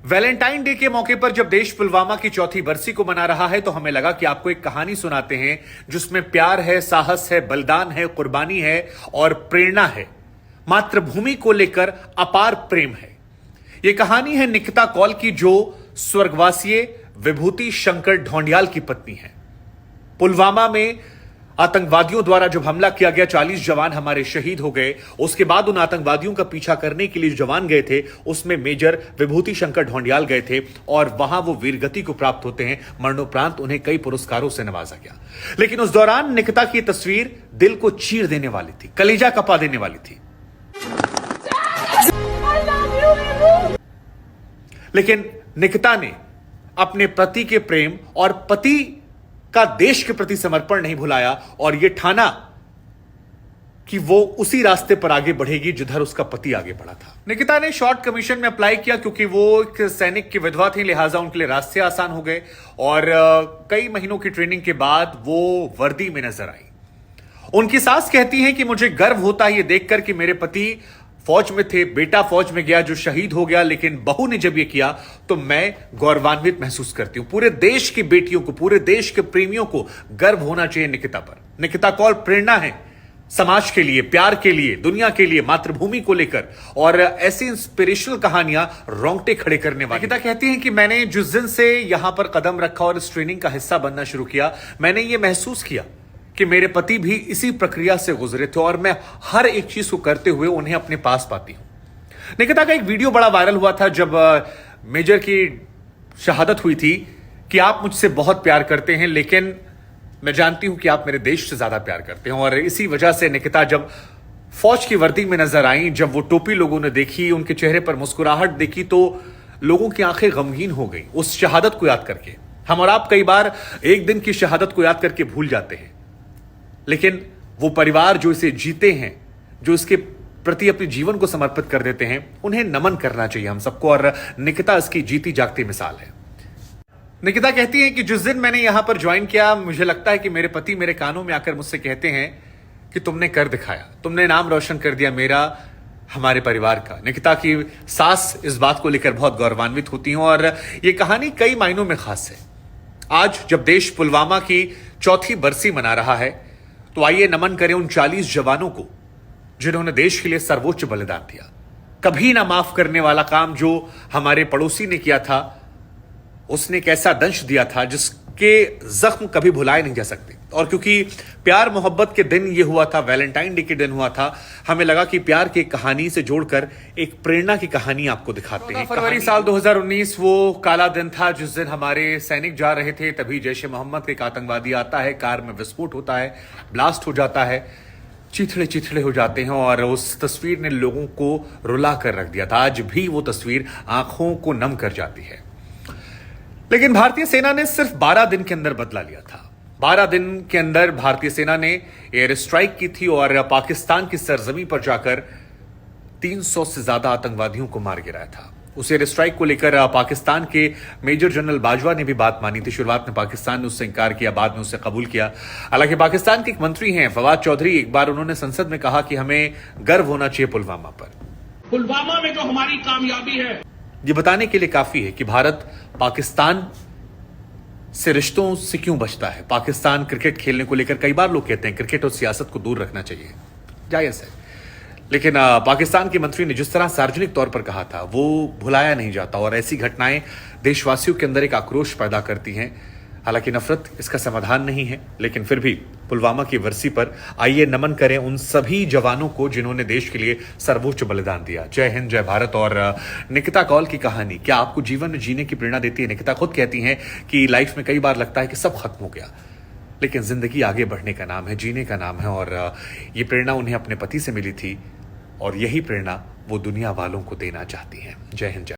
Valentine day के मौके पर जब देश पुलवामा की चौथी बरसी को मना रहा है तो हमें लगा कि आपको एक कहानी सुनाते हैं जिसमें प्यार है, साहस है, बलिदान है, कुर्बानी है और प्रेरणा है। मातृभूमि को लेकर अपार प्रेम है। यह कहानी है निकिता कौल की, जो स्वर्गवासी विभूति शंकर ढोंडियाल की पत्नी है। पुलवामा में आतंकवादियों द्वारा जब हमला किया गया, 40 जवान हमारे शहीद हो गए। उसके बाद उन आतंकवादियों का पीछा करने के लिए जो जवान गए थे उसमें मेजर विभूति शंकर ढोंडियाल गए थे और वहां वो वीरगति को प्राप्त होते हैं। मरणोपरांत उन्हें कई पुरस्कारों से नवाजा गया। लेकिन उस दौरान निकिता की तस्वीर दिल को चीर देने वाली थी, कलेजा कपा देने वाली थी। लेकिन निकिता ने अपने पति के प्रेम और पति का देश के प्रति समर्पण नहीं भुलाया और यह ठाना कि वो उसी रास्ते पर आगे बढ़ेगी जिधर उसका पति आगे बढ़ा था। निकिता ने शॉर्ट कमीशन में अप्लाई किया क्योंकि वो एक सैनिक की विधवा थी, लिहाजा उनके लिए रास्ते आसान हो गए और कई महीनों की ट्रेनिंग के बाद वो वर्दी में नजर आई। उनकी सास कहती हैं कि मुझे गर्व होता है ये देखकर कि मेरे पति फौज में थे, बेटा फौज में गया जो शहीद हो गया, लेकिन बहू ने जब ये किया तो मैं गौरवान्वित महसूस करती हूं। पूरे देश की बेटियों को, पूरे देश के प्रेमियों को गर्व होना चाहिए निकिता पर। निकिता कौल प्रेरणा है समाज के लिए, प्यार के लिए, दुनिया के लिए, मातृभूमि को लेकर, और ऐसी इंस्पिरेशनल कहानियां रोंगटे खड़े करने वाली। निकिता कहती हैं कि मैंने जिस दिन से यहां पर कदम रखा और इस ट्रेनिंग का हिस्सा बनना शुरू किया, मैंने ये महसूस किया कि मेरे पति भी इसी प्रक्रिया से गुजरे थे और मैं हर एक चीज को करते हुए उन्हें अपने पास पाती हूं। निकिता का एक वीडियो बड़ा वायरल हुआ था जब मेजर की शहादत हुई थी कि आप मुझसे बहुत प्यार करते हैं, लेकिन मैं जानती हूं कि आप मेरे देश से ज्यादा प्यार करते हैं। और इसी वजह से निकिता जब फौज की वर्दी में नजर आई, जब वो टोपी लोगों ने देखी, उनके चेहरे पर मुस्कुराहट देखी, तो लोगों की आंखें गमगीन हो गई उस शहादत को याद करके। हम और आप कई बार एक दिन की शहादत को याद करके भूल जाते हैं, लेकिन वो परिवार जो इसे जीते हैं, जो इसके प्रति अपने जीवन को समर्पित कर देते हैं, उन्हें नमन करना चाहिए हम सबको। और निकिता इसकी जीती जागती मिसाल है। निकिता कहती है कि जिस दिन मैंने यहां पर ज्वाइन किया, मुझे लगता है कि मेरे पति मेरे कानों में आकर मुझसे कहते हैं कि तुमने कर दिखाया, तुमने नाम रोशन कर दिया मेरा, हमारे परिवार का। निकिता की सास इस बात को लेकर बहुत गौरवान्वित होती हैं और यह कहानी कई मायनों में खास है। आज जब देश पुलवामा की चौथी बरसी मना रहा है तो आइए नमन करें उन 40 जवानों को जिन्होंने देश के लिए सर्वोच्च बलिदान दिया। कभी ना माफ करने वाला काम जो हमारे पड़ोसी ने किया था, उसने एक ऐसा दंश दिया था जिसके जख्म कभी भुलाए नहीं जा सकते। और क्योंकि प्यार मोहब्बत के दिन ये हुआ था, वैलेंटाइन डे के दिन हुआ था, हमें लगा कि प्यार की कहानी से जोड़कर एक प्रेरणा की कहानी आपको दिखाते हैं। फरवरी साल 2019 वो काला दिन था जिस दिन हमारे सैनिक जा रहे थे, तभी जैश ए मोहम्मद का एक आतंकवादी आता है, कार में विस्फोट होता है, ब्लास्ट हो जाता है, चिथड़े चिथड़े हो जाते हैं और उस तस्वीर ने लोगों को रुला कर रख दिया था। आज भी वो तस्वीर आंखों को नम कर जाती है। लेकिन भारतीय सेना ने सिर्फ 12 दिन के अंदर बदला लिया था। 12 दिन के अंदर भारतीय सेना ने एयर स्ट्राइक की थी और पाकिस्तान की सरजमी पर जाकर 300 से ज्यादा आतंकवादियों को मार गिराया था। उस एयर स्ट्राइक को लेकर पाकिस्तान के मेजर जनरल बाजवा ने भी बात मानी थी। शुरुआत में पाकिस्तान ने उससे इंकार किया, बाद में उसे कबूल किया। हालांकि पाकिस्तान के एक मंत्री हैं फवाद चौधरी, एक बार उन्होंने संसद में कहा कि हमें गर्व होना चाहिए पुलवामा पर। पुलवामा में जो हमारी कामयाबी है, ये बताने के लिए काफी है कि भारत पाकिस्तान से रिश्तों से क्यों बचता है। पाकिस्तान क्रिकेट खेलने को लेकर कई बार लोग कहते हैं क्रिकेट और सियासत को दूर रखना चाहिए, जायज है, लेकिन पाकिस्तान के मंत्री ने जिस तरह सार्वजनिक तौर पर कहा था वो भुलाया नहीं जाता और ऐसी घटनाएं देशवासियों के अंदर एक आक्रोश पैदा करती हैं। हालांकि नफरत इसका समाधान नहीं है, लेकिन फिर भी पुलवामा की बरसी पर आइए नमन करें उन सभी जवानों को जिन्होंने देश के लिए सर्वोच्च बलिदान दिया। जय हिंद, जय भारत। और निकिता कौल की कहानी क्या आपको जीवन में जीने की प्रेरणा देती है? निकिता खुद कहती हैं कि लाइफ में कई बार लगता है कि सब खत्म हो गया, लेकिन जिंदगी आगे बढ़ने का नाम है, जीने का नाम है। और ये प्रेरणा उन्हें अपने पति से मिली थी और यही प्रेरणा वो दुनिया वालों को देना चाहती हैं। जय हिंद, जय